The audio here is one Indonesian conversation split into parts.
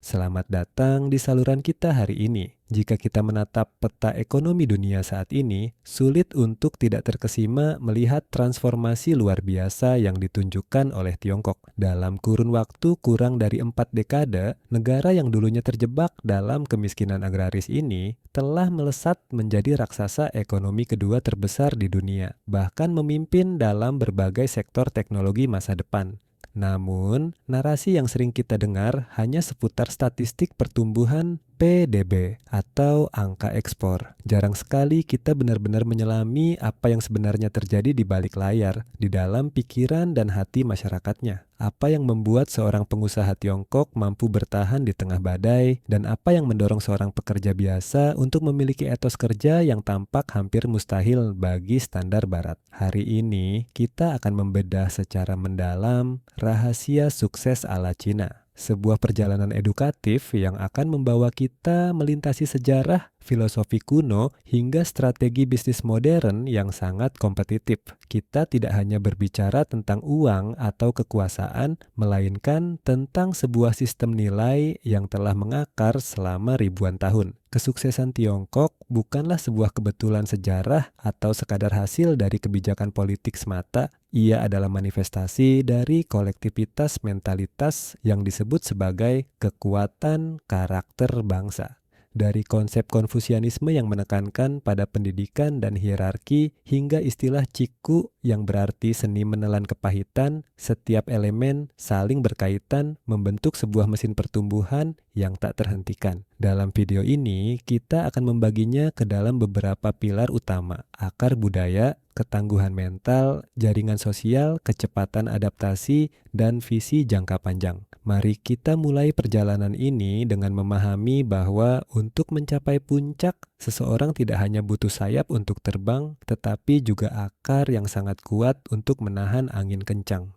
Selamat datang di saluran kita hari ini. Jika kita menatap peta ekonomi dunia saat ini, sulit untuk tidak terkesima melihat transformasi luar biasa yang ditunjukkan oleh Tiongkok. Dalam kurun waktu kurang dari 4 dekade, negara yang dulunya terjebak dalam kemiskinan agraris ini telah melesat menjadi raksasa ekonomi kedua terbesar di dunia, bahkan memimpin dalam berbagai sektor teknologi masa depan. Namun, narasi yang sering kita dengar hanya seputar statistik pertumbuhan PDB atau angka ekspor. Jarang sekali kita benar-benar menyelami apa yang sebenarnya terjadi di balik layar, di dalam pikiran dan hati masyarakatnya. Apa yang membuat seorang pengusaha Tiongkok mampu bertahan di tengah badai, dan apa yang mendorong seorang pekerja biasa untuk memiliki etos kerja yang tampak hampir mustahil bagi standar barat. Hari ini, kita akan membedah secara mendalam rahasia sukses ala Cina. Sebuah perjalanan edukatif yang akan membawa kita melintasi sejarah, filosofi kuno, hingga strategi bisnis modern yang sangat kompetitif. Kita tidak hanya berbicara tentang uang atau kekuasaan, melainkan tentang sebuah sistem nilai yang telah mengakar selama ribuan tahun. Kesuksesan Tiongkok bukanlah sebuah kebetulan sejarah atau sekadar hasil dari kebijakan politik semata. Ia adalah manifestasi dari kolektivitas mentalitas yang disebut sebagai kekuatan karakter bangsa. Dari konsep Konfusianisme yang menekankan pada pendidikan dan hierarki hingga istilah ciku yang berarti seni menelan kepahitan, setiap elemen saling berkaitan membentuk sebuah mesin pertumbuhan yang tak terhentikan. Dalam video ini, kita akan membaginya ke dalam beberapa pilar utama: akar budaya, ketangguhan mental, jaringan sosial, kecepatan adaptasi, dan visi jangka panjang. Mari kita mulai perjalanan ini dengan memahami bahwa untuk mencapai puncak, seseorang tidak hanya butuh sayap untuk terbang, tetapi juga akar yang sangat kuat untuk menahan angin kencang.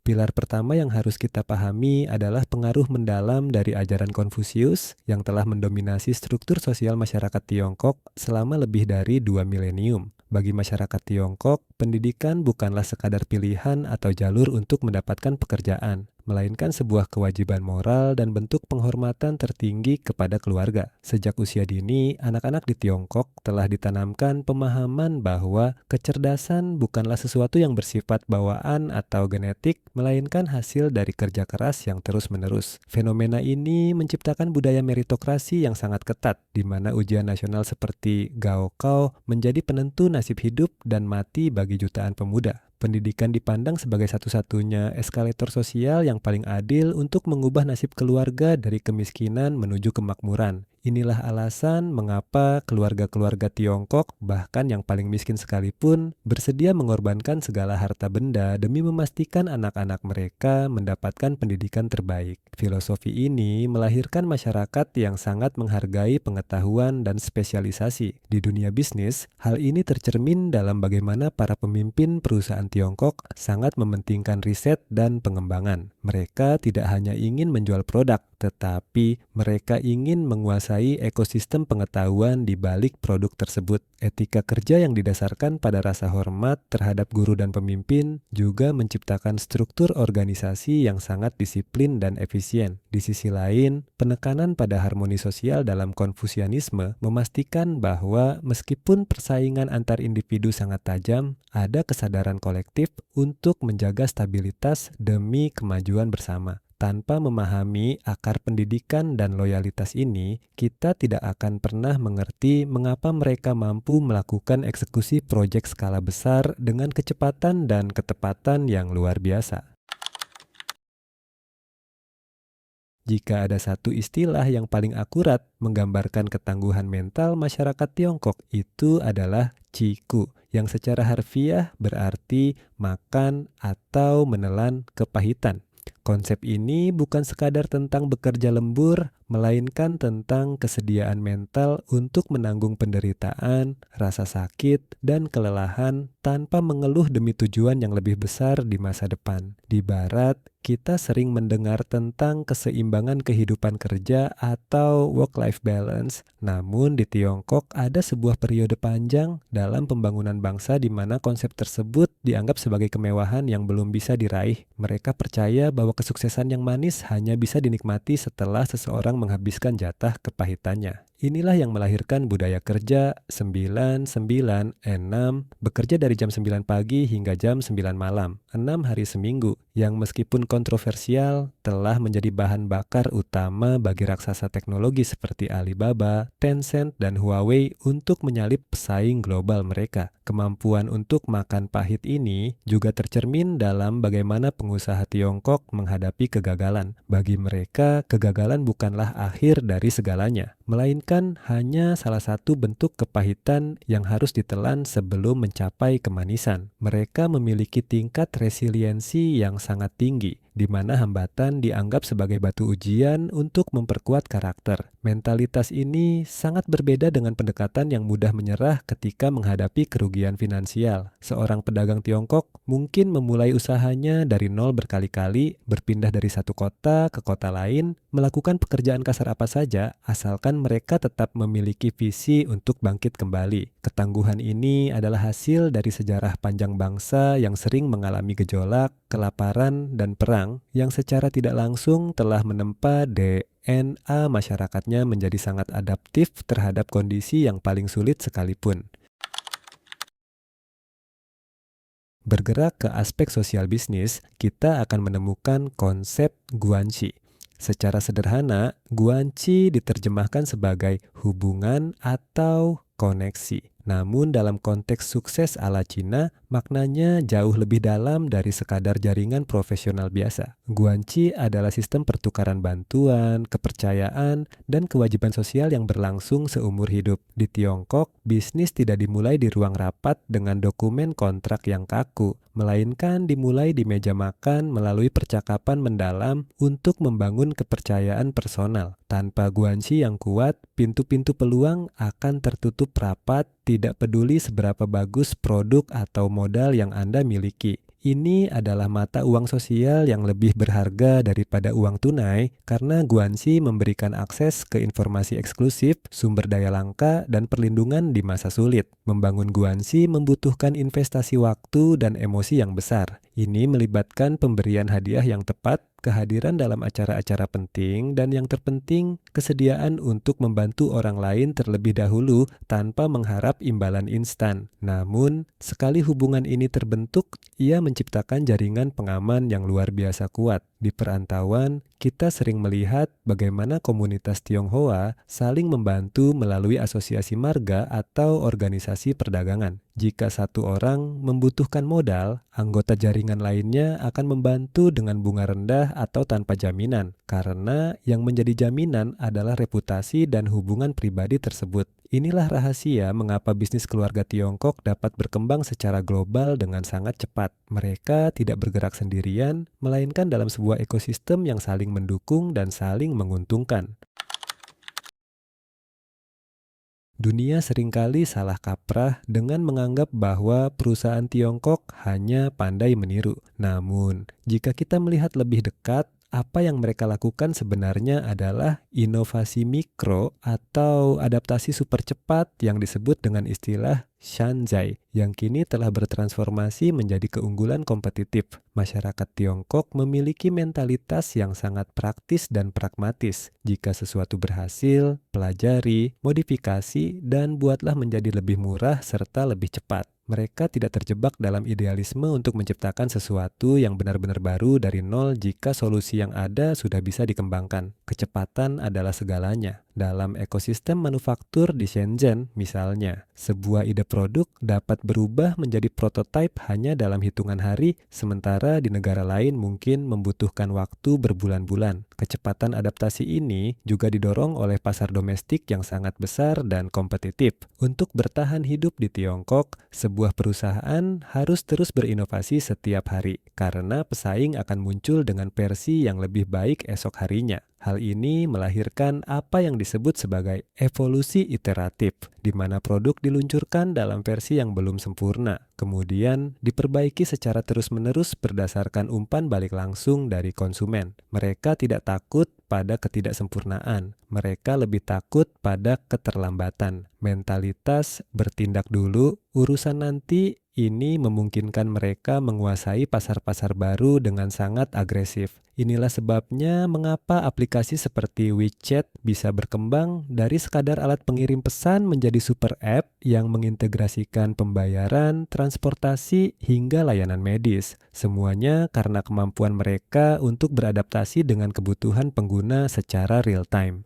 Pilar pertama yang harus kita pahami adalah pengaruh mendalam dari ajaran Konfusius yang telah mendominasi struktur sosial masyarakat Tiongkok selama lebih dari 2 milenium. Bagi masyarakat Tiongkok, pendidikan bukanlah sekadar pilihan atau jalur untuk mendapatkan pekerjaan, melainkan sebuah kewajiban moral dan bentuk penghormatan tertinggi kepada keluarga. Sejak usia dini, anak-anak di Tiongkok telah ditanamkan pemahaman bahwa kecerdasan bukanlah sesuatu yang bersifat bawaan atau genetik, melainkan hasil dari kerja keras yang terus-menerus. Fenomena ini menciptakan budaya meritokrasi yang sangat ketat, di mana ujian nasional seperti Gaokao menjadi penentu nasib hidup dan mati bagi jutaan pemuda. Pendidikan dipandang sebagai satu-satunya eskalator sosial yang paling adil untuk mengubah nasib keluarga dari kemiskinan menuju kemakmuran. Inilah alasan mengapa keluarga-keluarga Tiongkok, bahkan yang paling miskin sekalipun, bersedia mengorbankan segala harta benda demi memastikan anak-anak mereka mendapatkan pendidikan terbaik. Filosofi ini melahirkan masyarakat yang sangat menghargai pengetahuan dan spesialisasi. Di dunia bisnis, hal ini tercermin dalam bagaimana para pemimpin perusahaan Tiongkok sangat mementingkan riset dan pengembangan. Mereka tidak hanya ingin menjual produk, tetapi mereka ingin menguasai ekosistem pengetahuan di balik produk tersebut. Etika kerja yang didasarkan pada rasa hormat terhadap guru dan pemimpin juga menciptakan struktur organisasi yang sangat disiplin dan efisien. Di sisi lain, penekanan pada harmoni sosial dalam Konfusianisme memastikan bahwa meskipun persaingan antar individu sangat tajam, ada kesadaran kolektif untuk menjaga stabilitas demi kemajuan bersama. Tanpa memahami akar pendidikan dan loyalitas ini, kita tidak akan pernah mengerti mengapa mereka mampu melakukan eksekusi proyek skala besar dengan kecepatan dan ketepatan yang luar biasa. Jika ada satu istilah yang paling akurat menggambarkan ketangguhan mental masyarakat Tiongkok, itu adalah ciku, yang secara harfiah berarti makan atau menelan kepahitan. Konsep ini bukan sekadar tentang bekerja lembur, melainkan tentang kesediaan mental untuk menanggung penderitaan, rasa sakit, dan kelelahan tanpa mengeluh demi tujuan yang lebih besar di masa depan. Di Barat, Kita sering mendengar tentang keseimbangan kehidupan kerja atau work-life balance. Namun di Tiongkok ada sebuah periode panjang dalam pembangunan bangsa di mana konsep tersebut dianggap sebagai kemewahan yang belum bisa diraih. Mereka percaya bahwa kesuksesan yang manis hanya bisa dinikmati setelah seseorang menghabiskan jatah kepahitannya. Inilah yang melahirkan budaya kerja 9-9-6, bekerja dari jam 9 pagi hingga jam 9 malam, 6 hari seminggu, yang meskipun kontroversial telah menjadi bahan bakar utama bagi raksasa teknologi seperti Alibaba, Tencent, dan Huawei untuk menyalip pesaing global mereka. Kemampuan untuk makan pahit ini juga tercermin dalam bagaimana pengusaha Tiongkok menghadapi kegagalan. Bagi mereka, kegagalan bukanlah akhir dari segalanya, melainkan hanya salah satu bentuk kepahitan yang harus ditelan sebelum mencapai kemanisan. Mereka memiliki tingkat resiliensi yang sangat tinggi, di mana hambatan dianggap sebagai batu ujian untuk memperkuat karakter. Mentalitas ini sangat berbeda dengan pendekatan yang mudah menyerah ketika menghadapi kerugian finansial. Seorang pedagang Tiongkok mungkin memulai usahanya dari nol berkali-kali, berpindah dari satu kota ke kota lain, melakukan pekerjaan kasar apa saja, asalkan mereka tetap memiliki visi untuk bangkit kembali. Ketangguhan ini adalah hasil dari sejarah panjang bangsa yang sering mengalami gejolak, kelaparan, dan perang yang secara tidak langsung telah menempa DNA masyarakatnya menjadi sangat adaptif terhadap kondisi yang paling sulit sekalipun. Bergerak ke aspek sosial bisnis, kita akan menemukan konsep guanxi. Secara sederhana, guanxi diterjemahkan sebagai hubungan atau koneksi. Namun dalam konteks sukses ala Cina, maknanya jauh lebih dalam dari sekadar jaringan profesional biasa. Guanxi adalah sistem pertukaran bantuan, kepercayaan, dan kewajiban sosial yang berlangsung seumur hidup. Di Tiongkok, bisnis tidak dimulai di ruang rapat dengan dokumen kontrak yang kaku, melainkan dimulai di meja makan melalui percakapan mendalam untuk membangun kepercayaan personal. Tanpa guanxi yang kuat, pintu-pintu peluang akan tertutup rapat, tidak peduli seberapa bagus produk atau modal yang Anda miliki. Ini adalah mata uang sosial yang lebih berharga daripada uang tunai karena guanxi memberikan akses ke informasi eksklusif, sumber daya langka, dan perlindungan di masa sulit. Membangun guanxi membutuhkan investasi waktu dan emosi yang besar. Ini melibatkan pemberian hadiah yang tepat, kehadiran dalam acara-acara penting, dan yang terpenting, kesediaan untuk membantu orang lain terlebih dahulu tanpa mengharap imbalan instan. Namun, sekali hubungan ini terbentuk, ia menciptakan jaringan pengaman yang luar biasa kuat. Di perantauan, kita sering melihat bagaimana komunitas Tionghoa saling membantu melalui asosiasi marga atau organisasi perdagangan. Jika satu orang membutuhkan modal, anggota jaringan lainnya akan membantu dengan bunga rendah atau tanpa jaminan, karena yang menjadi jaminan adalah reputasi dan hubungan pribadi tersebut. Inilah rahasia mengapa bisnis keluarga Tiongkok dapat berkembang secara global dengan sangat cepat. Mereka tidak bergerak sendirian, melainkan dalam sebuah ekosistem yang saling mendukung dan saling menguntungkan. Dunia seringkali salah kaprah dengan menganggap bahwa perusahaan Tiongkok hanya pandai meniru. Namun, jika kita melihat lebih dekat, apa yang mereka lakukan sebenarnya adalah inovasi mikro atau adaptasi super cepat yang disebut dengan istilah Shanzai, yang kini telah bertransformasi menjadi keunggulan kompetitif. Masyarakat Tiongkok memiliki mentalitas yang sangat praktis dan pragmatis. Jika sesuatu berhasil, pelajari, modifikasi, dan buatlah menjadi lebih murah serta lebih cepat. Mereka tidak terjebak dalam idealisme untuk menciptakan sesuatu yang benar-benar baru dari nol jika solusi yang ada sudah bisa dikembangkan. Kecepatan adalah segalanya. Dalam ekosistem manufaktur di Shenzhen, misalnya, sebuah ide produk dapat berubah menjadi prototipe hanya dalam hitungan hari, sementara di negara lain mungkin membutuhkan waktu berbulan-bulan. Kecepatan adaptasi ini juga didorong oleh pasar domestik yang sangat besar dan kompetitif. Untuk bertahan hidup di Tiongkok, sebuah perusahaan harus terus berinovasi setiap hari, karena pesaing akan muncul dengan versi yang lebih baik esok harinya. Hal ini melahirkan apa yang disebut sebagai evolusi iteratif, di mana produk diluncurkan dalam versi yang belum sempurna, kemudian diperbaiki secara terus-menerus berdasarkan umpan balik langsung dari konsumen. Mereka tidak takut pada ketidaksempurnaan, mereka lebih takut pada keterlambatan. Mentalitas bertindak dulu, urusan nanti ini memungkinkan mereka menguasai pasar-pasar baru dengan sangat agresif. Inilah sebabnya mengapa aplikasi seperti WeChat bisa berkembang dari sekadar alat pengirim pesan menjadi super app yang mengintegrasikan pembayaran, transportasi, hingga layanan medis. Semuanya karena kemampuan mereka untuk beradaptasi dengan kebutuhan pengguna secara real time.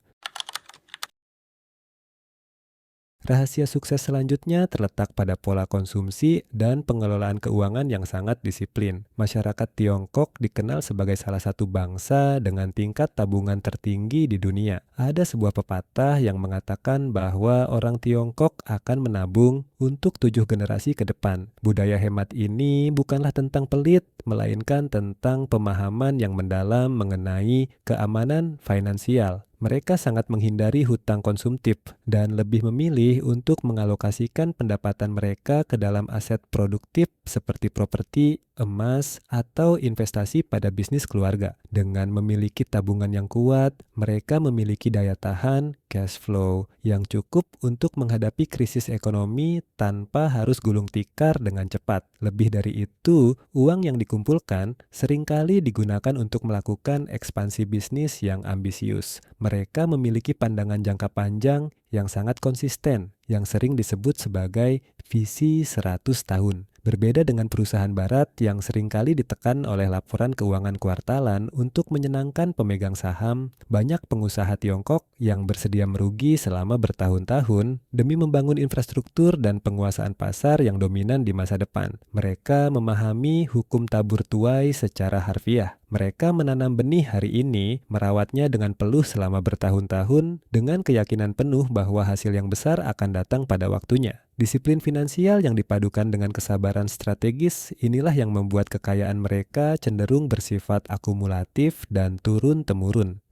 Rahasia sukses selanjutnya terletak pada pola konsumsi dan pengelolaan keuangan yang sangat disiplin. Masyarakat Tiongkok dikenal sebagai salah satu bangsa dengan tingkat tabungan tertinggi di dunia. Ada sebuah pepatah yang mengatakan bahwa orang Tiongkok akan menabung untuk 7 generasi ke depan. Budaya hemat ini bukanlah tentang pelit, melainkan tentang pemahaman yang mendalam mengenai keamanan finansial. Mereka sangat menghindari hutang konsumtif dan lebih memilih untuk mengalokasikan pendapatan mereka ke dalam aset produktif seperti properti, emas, atau investasi pada bisnis keluarga. Dengan memiliki tabungan yang kuat, mereka memiliki daya tahan, cash flow yang cukup untuk menghadapi krisis ekonomi tanpa harus gulung tikar dengan cepat. Lebih dari itu, uang yang dikumpulkan seringkali digunakan untuk melakukan ekspansi bisnis yang ambisius. Mereka memiliki pandangan jangka panjang yang sangat konsisten, yang sering disebut sebagai visi 100 tahun. Berbeda dengan perusahaan barat yang seringkali ditekan oleh laporan keuangan kuartalan untuk menyenangkan pemegang saham, banyak pengusaha Tiongkok yang bersedia merugi selama bertahun-tahun demi membangun infrastruktur dan penguasaan pasar yang dominan di masa depan. Mereka memahami hukum tabur tuai secara harfiah. Mereka menanam benih hari ini, merawatnya dengan peluh selama bertahun-tahun, dengan keyakinan penuh bahwa hasil yang besar akan datang pada waktunya. Disiplin finansial yang dipadukan dengan kesabaran strategis, inilah yang membuat kekayaan mereka cenderung bersifat akumulatif dan turun-temurun.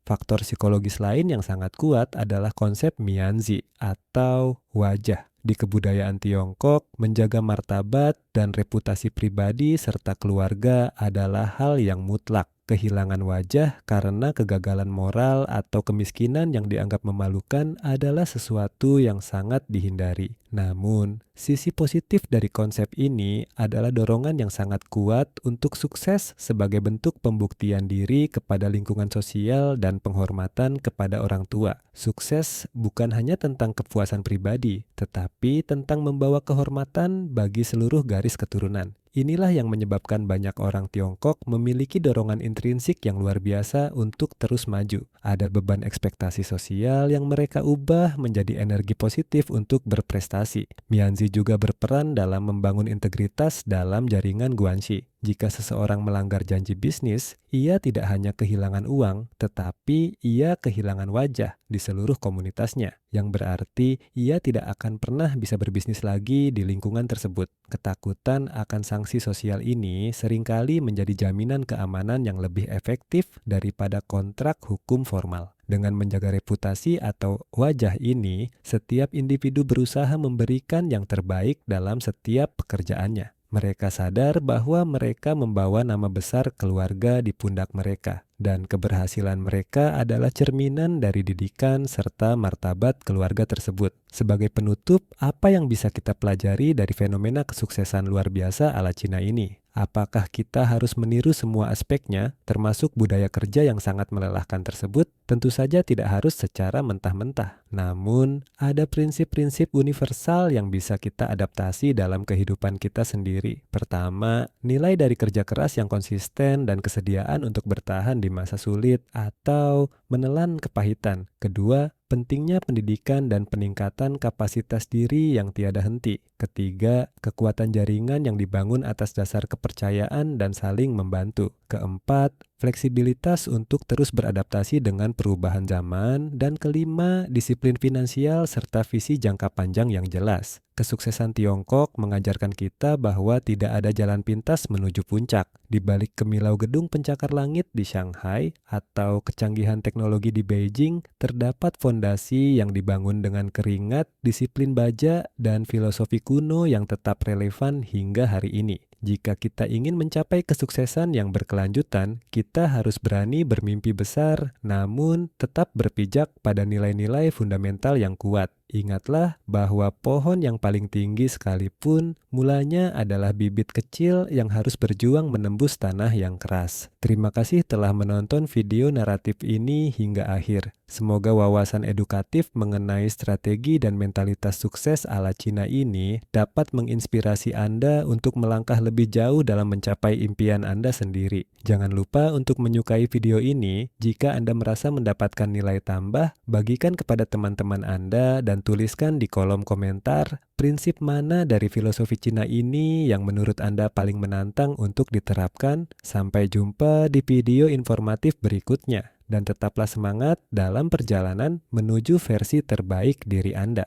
Faktor psikologis lain yang sangat kuat adalah konsep Mianzi atau wajah. Di kebudayaan Tiongkok, menjaga martabat dan reputasi pribadi serta keluarga adalah hal yang mutlak. Kehilangan wajah karena kegagalan moral atau kemiskinan yang dianggap memalukan adalah sesuatu yang sangat dihindari. Namun, sisi positif dari konsep ini adalah dorongan yang sangat kuat untuk sukses sebagai bentuk pembuktian diri kepada lingkungan sosial dan penghormatan kepada orang tua. Sukses bukan hanya tentang kepuasan pribadi, tetapi tentang membawa kehormatan bagi seluruh garis keturunan. Inilah yang menyebabkan banyak orang Tiongkok memiliki dorongan intrinsik yang luar biasa untuk terus maju. Ada beban ekspektasi sosial yang mereka ubah menjadi energi positif untuk berprestasi. Mianzi juga berperan dalam membangun integritas dalam jaringan guanxi. Jika seseorang melanggar janji bisnis, ia tidak hanya kehilangan uang, tetapi ia kehilangan wajah di seluruh komunitasnya, yang berarti ia tidak akan pernah bisa berbisnis lagi di lingkungan tersebut. Ketakutan akan sanksi sosial ini seringkali menjadi jaminan keamanan yang lebih efektif daripada kontrak hukum formal. Dengan menjaga reputasi atau wajah ini, setiap individu berusaha memberikan yang terbaik dalam setiap pekerjaannya. Mereka sadar bahwa mereka membawa nama besar keluarga di pundak mereka, dan keberhasilan mereka adalah cerminan dari didikan serta martabat keluarga tersebut. Sebagai penutup, apa yang bisa kita pelajari dari fenomena kesuksesan luar biasa ala Cina ini? Apakah kita harus meniru semua aspeknya, termasuk budaya kerja yang sangat melelahkan tersebut? Tentu saja tidak harus secara mentah-mentah. Namun, ada prinsip-prinsip universal yang bisa kita adaptasi dalam kehidupan kita sendiri. Pertama, nilai dari kerja keras yang konsisten dan kesediaan untuk bertahan di masa sulit atau menelan kepahitan. Kedua, pentingnya pendidikan dan peningkatan kapasitas diri yang tiada henti. Ketiga, kekuatan jaringan yang dibangun atas dasar kepercayaan dan saling membantu. Keempat, fleksibilitas untuk terus beradaptasi dengan perubahan zaman. Dan kelima, disiplin disiplin finansial, serta visi jangka panjang yang jelas. Kesuksesan Tiongkok mengajarkan kita bahwa tidak ada jalan pintas menuju puncak. Di balik kemilau gedung pencakar langit di Shanghai atau kecanggihan teknologi di Beijing, terdapat fondasi yang dibangun dengan keringat, disiplin baja, dan filosofi kuno yang tetap relevan hingga hari ini. Jika kita ingin mencapai kesuksesan yang berkelanjutan, kita harus berani bermimpi besar, namun tetap berpijak pada nilai-nilai fundamental yang kuat. Ingatlah bahwa pohon yang paling tinggi sekalipun mulanya adalah bibit kecil yang harus berjuang menembus tanah yang keras. Terima kasih telah menonton video naratif ini hingga akhir. Semoga wawasan edukatif mengenai strategi dan mentalitas sukses ala Cina ini dapat menginspirasi Anda untuk melangkah lebih jauh dalam mencapai impian Anda sendiri. Jangan lupa untuk menyukai video ini. Jika Anda merasa mendapatkan nilai tambah, bagikan kepada teman-teman Anda dan tuliskan di kolom komentar prinsip mana dari filosofi Cina ini yang menurut Anda paling menantang untuk diterapkan. Sampai jumpa di video informatif berikutnya. Dan tetaplah semangat dalam perjalanan menuju versi terbaik diri Anda.